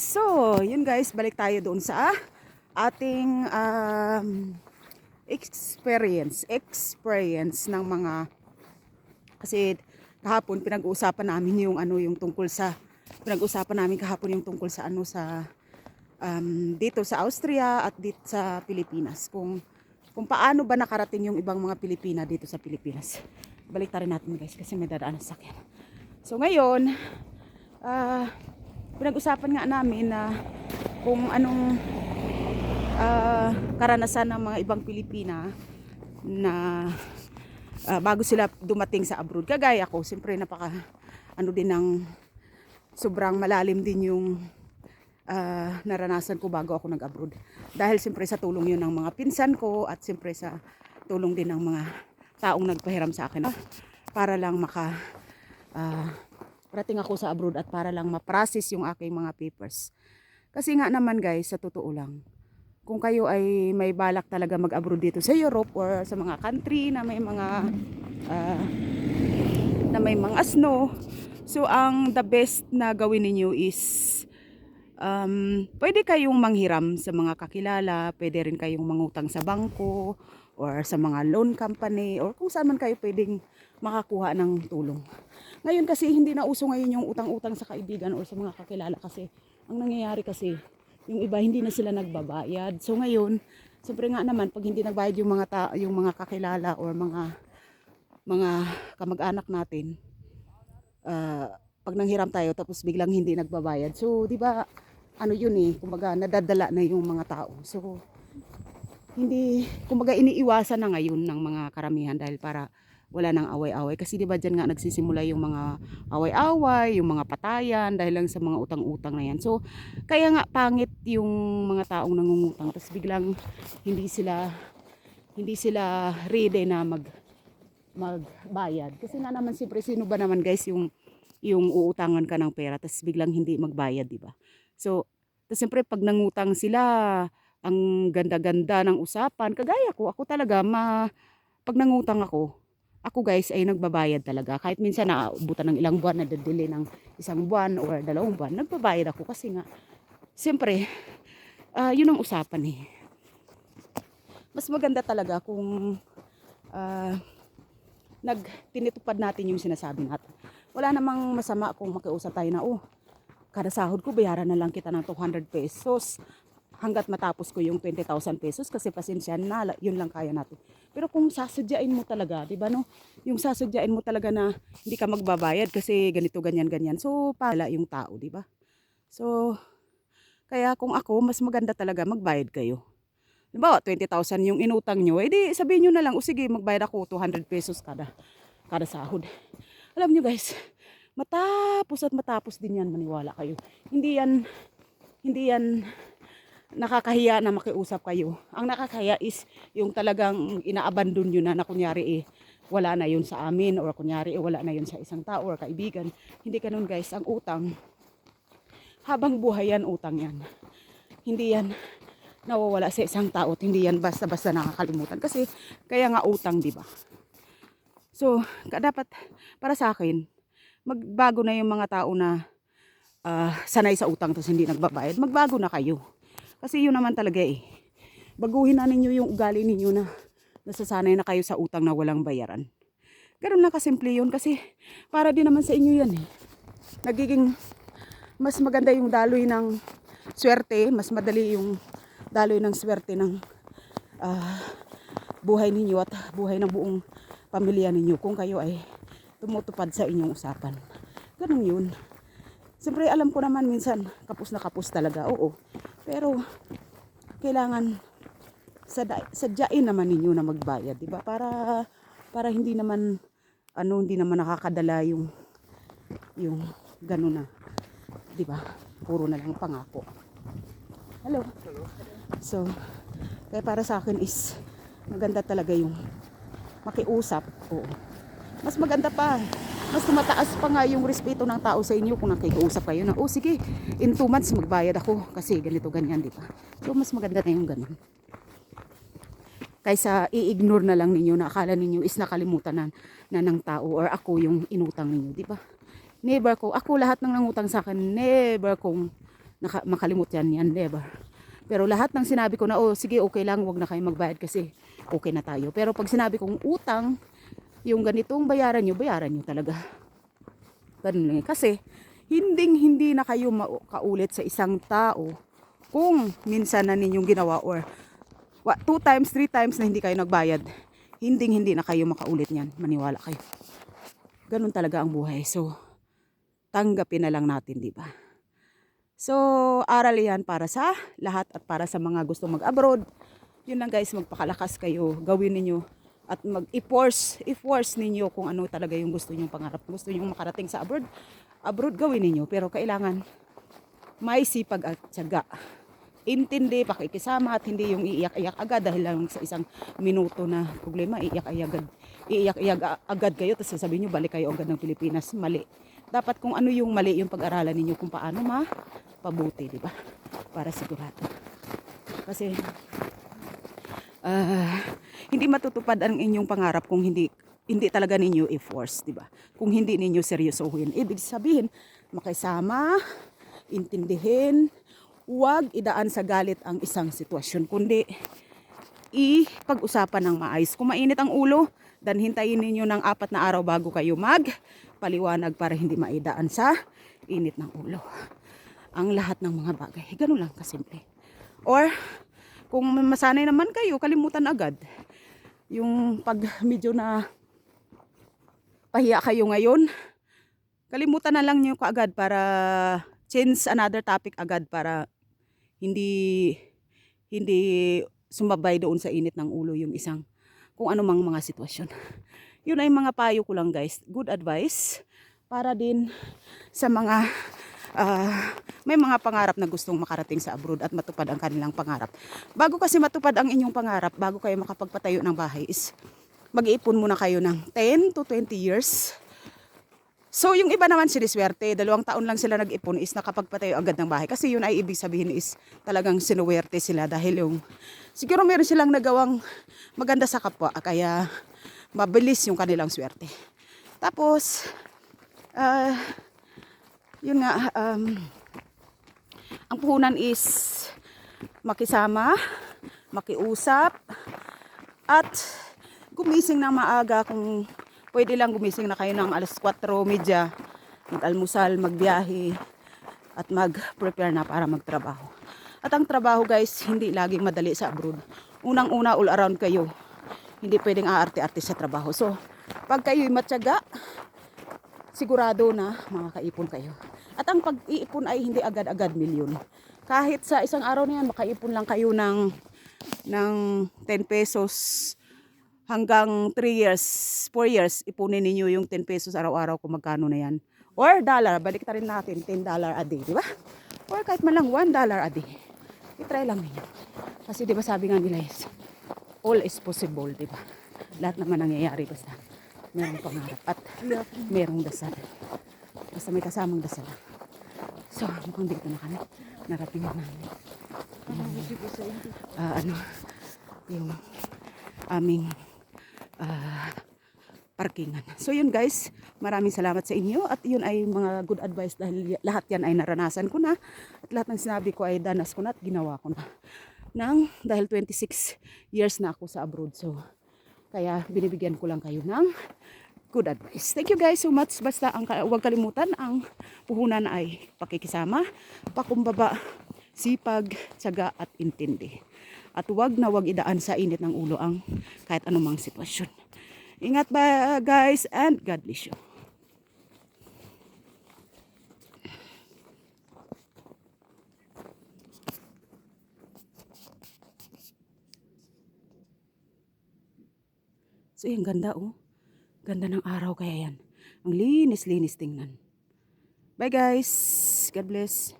So, yun guys, balik tayo doon sa ating experience ng mga, kasi kahapon pinag-uusapan namin yung pinag-uusapan namin kahapon yung tungkol sa dito sa Austria at dito sa Pilipinas, kung paano ba nakarating yung ibang mga Pilipina dito sa Pilipinas. Balik tayo natin guys kasi may dadaan sa akin. So ngayon, pinag-usapan nga namin na kung anong karanasan ng mga ibang Pilipina na bago sila dumating sa abroad. Kagaya ko, siyempre din ng sobrang malalim din yung naranasan ko bago ako nag-abroad. Dahil siyempre sa tulong yun ng mga pinsan ko at siyempre sa tulong din ng mga taong nagpahiram sa akin para lang parating ako sa abroad at para lang ma-process yung aking mga papers. Kasi nga naman guys, sa totoo lang, kung kayo ay may balak talaga mag-abroad dito sa Europe or sa mga country na may mga snow, so ang the best na gawin ninyo is pwede kayong manghiram sa mga kakilala, pwede rin kayong mangutang sa bangko or sa mga loan company or kung saan man kayo pwedeng makakuha ng tulong. Ngayon kasi hindi na uso ngayon yung utang-utang sa kaibigan or sa mga kakilala, kasi ang nangyayari kasi yung iba hindi na sila nagbabayad. So ngayon, siyempre nga naman pag hindi nagbayad yung mga kakilala or mga kamag-anak natin, pag nanghiram tayo tapos biglang hindi nagbabayad. So, 'di ba? Kumbaga nadadala na yung mga tao. So, kumbaga iniiwasan na ngayon ng mga karamihan dahil para wala nang away-away. Kasi 'di ba diyan nga nagsisimula yung mga away-away, yung mga patayan dahil lang sa mga utang-utang na yan. So, kaya nga pangit yung mga taong nangungutang tapos biglang hindi sila ready na magbayad. Kasi na naman siyempre sino ba naman guys yung uutangan ka ng pera tapos biglang hindi magbayad, 'di ba? So, tapos siyempre pag nangutang sila, ang ganda-ganda ng usapan. Kagaya ko, ako talaga pag nangutang ako guys ay nagbabayad talaga. Kahit minsan naaabutan ng ilang buwan, nadadili ng isang buwan or 2 buwan, nagbabayad ako kasi nga siyempre yun ang usapan eh. Mas maganda talaga kung tinitupad natin yung sinasabi natin. Wala namang masama kung makiusap tayo na kada sahod ko bayaran na lang kita ng 200 pesos hanggat matapos ko yung 20,000 pesos kasi pasensya na, yun lang kaya natin. Pero kung sasadyain mo talaga, 'di ba no? Yung sasadyain mo talaga na hindi ka magbabayad kasi ganito ganyan. So pala yung tao, 'di ba? So kaya kung ako, mas maganda talaga magbayad kayo. Diba, 20,000 yung inutang nyo, edi sabihin nyo na lang, o sige, magbayad ako 200 pesos kada sahod. Alam nyo guys, matapos din yan, maniwala kayo. Hindi yan nakakahiya na makiusap kayo. Ang nakakahiya is yung talagang inaabandon nyo na kunyari wala na yun sa amin or kunyari wala na yun sa isang tao or kaibigan. Hindi ganun guys, ang utang, habang buhay yan, utang yan. Hindi yan nawawala sa isang tao at hindi yan basta-basta nakakalimutan. Kasi kaya nga utang, di ba? So, dapat para sa akin, magbago na yung mga tao na sanay sa utang tapos hindi nagbabayad. Magbago na kayo. Kasi yun naman talaga eh. Baguhin na ninyo yung ugali ninyo na nasasanay na kayo sa utang na walang bayaran. Ganun lang kasimple yun kasi para din naman sa inyo yan eh. Nagiging mas maganda yung daloy ng swerte, mas madali yung daloy ng swerte ng buhay ninyo at buhay ng buong pamilya ninyo kung kayo ay tumutupad sa inyong usapan. Ganun yun. Siyempre alam ko naman minsan kapos na kapos talaga, oo. Pero kailangan sadyain naman ninyo na magbayad, di ba? Para hindi naman nakakadala yung ganun na, di ba? Puro na lang pangako. Hello. So, kaya para sa akin is maganda talaga yung makiusap. Oo. Mas maganda pa. Mas tumataas pa nga yung respeto ng tao sa inyo kung nakikiusap kayo na, sige, in 2 months magbayad ako kasi ganito ganyan, di ba? So, mas maganda na yung ganun. Kaysa i-ignore na lang ninyo na akala ninyo is nakalimutan na ng tao or ako yung inutang ninyo, di ba? Never ko, ako lahat ng nangutang sa akin, never kong makalimut yan, diba? Pero lahat ng sinabi ko na, oh, sige, okay lang, wag na kayo magbayad kasi okay na tayo. Pero pag sinabi kong utang, yung ganitong bayaran nyo talaga. Ganun lang. Kasi, hindi na kayo makaulit sa isang tao kung minsan na ninyong ginawa or 2 times, 3 times na hindi kayo nagbayad. Hindi na kayo makaulit niyan. Maniwala kayo. Ganun talaga ang buhay. So, tanggapin na lang natin, di ba? So, aral yan para sa lahat at para sa mga gusto mag-abroad. Yun lang guys, magpakalakas kayo. Gawin ninyo at i-force ninyo kung ano talaga yung gusto nyong pangarap. Gusto nyong makarating sa abroad gawin ninyo. Pero kailangan may sipag at tiyaga. Intindi, pakikisama at hindi yung iiyak-iyak agad dahil lang sa isang minuto na problema, iiyak-iyak agad kayo tapos sasabihin nyo balik kayo agad ng Pilipinas. Mali. Dapat kung ano yung mali yung pag-aralan ninyo kung paano mapabuti, di ba? Para sigurado. Kasi hindi matutupad ang inyong pangarap kung hindi talaga ninyo i-force, di ba? Kung hindi ninyo seryosohin. Ibig sabihin, makisama, intindihin, huwag idaan sa galit ang isang sitwasyon, kundi ipag-usapan ng maayos. Kung mainit ang ulo, dan hintayin ninyo ng 4 na araw bago kayo magpaliwanag para hindi maidaan sa init ng ulo. Ang lahat ng mga bagay. Ganun lang kasimple. Or, kung masanay naman kayo, kalimutan agad. Yung pag medyo na pahiya kayo ngayon, kalimutan na lang nyo kaagad para change another topic agad para hindi sumabay doon sa init ng ulo yung isang kung ano mang mga sitwasyon. Yun ay mga payo ko lang guys. Good advice para din sa mga may mga pangarap na gustong makarating sa abroad at matupad ang kanilang pangarap. Bago kasi matupad ang inyong pangarap, bago kayo makapagpatayo ng bahay is mag-iipon muna kayo ng 10 to 20 years. So yung iba naman siniswerte, 2 taon lang sila nag-ipon is nakapagpatayo agad ng bahay. Kasi yun ay ibig sabihin is talagang sinuwerte sila dahil yung siguro meron silang nagawang maganda sa kapwa kaya mabilis yung kanilang swerte. Tapos yun nga ang puhunan is makisama, makiusap at gumising ng maaga kung pwede lang gumising na kayo ng alas 4:30, mag-almusal, magbiyahe, at mag-prepare na para magtrabaho. At ang trabaho guys, hindi laging madali sa abroad. Unang-una, all around kayo. Hindi pwedeng aarte-arte sa trabaho. So, pag kayo'y matyaga, sigurado na makakaipon kayo. At ang pag-iipon ay hindi agad-agad milyon. Kahit sa isang araw na yan, makaipon lang kayo ng 10 pesos hanggang 3 years, 4 years, ipunin ninyo yung 10 pesos araw-araw kung magkano na yan. Or dollar, balik rin natin, $10 a day, di ba? Or kahit man lang $1 a day. I-try lang ninyo. Kasi di ba sabi nga nila is, all is possible, di ba? Lahat naman nangyayari basta merong pangarap at merong dasal. Basta may kasamang dasal. So, mukhang dito na kami. Narating na namin. Yung aming parkingan. So yun guys, maraming salamat sa inyo at yun ay mga good advice dahil lahat yan ay naranasan ko na at lahat ng sinabi ko ay danas ko na at ginawa ko na dahil 26 years na ako sa abroad. So kaya binibigyan ko lang kayo ng good advice. Thank you guys so much. Basta huwag kalimutan ang puhunan ay pakikisama, pakumbaba, sipag, tiyaga at intindi. At huwag idaan sa init ng ulo ang kahit anumang sitwasyon. Ingat ba guys and God bless you. So yung ganda oh. Ganda ng araw kaya yan. Ang linis-linis tingnan. Bye guys. God bless.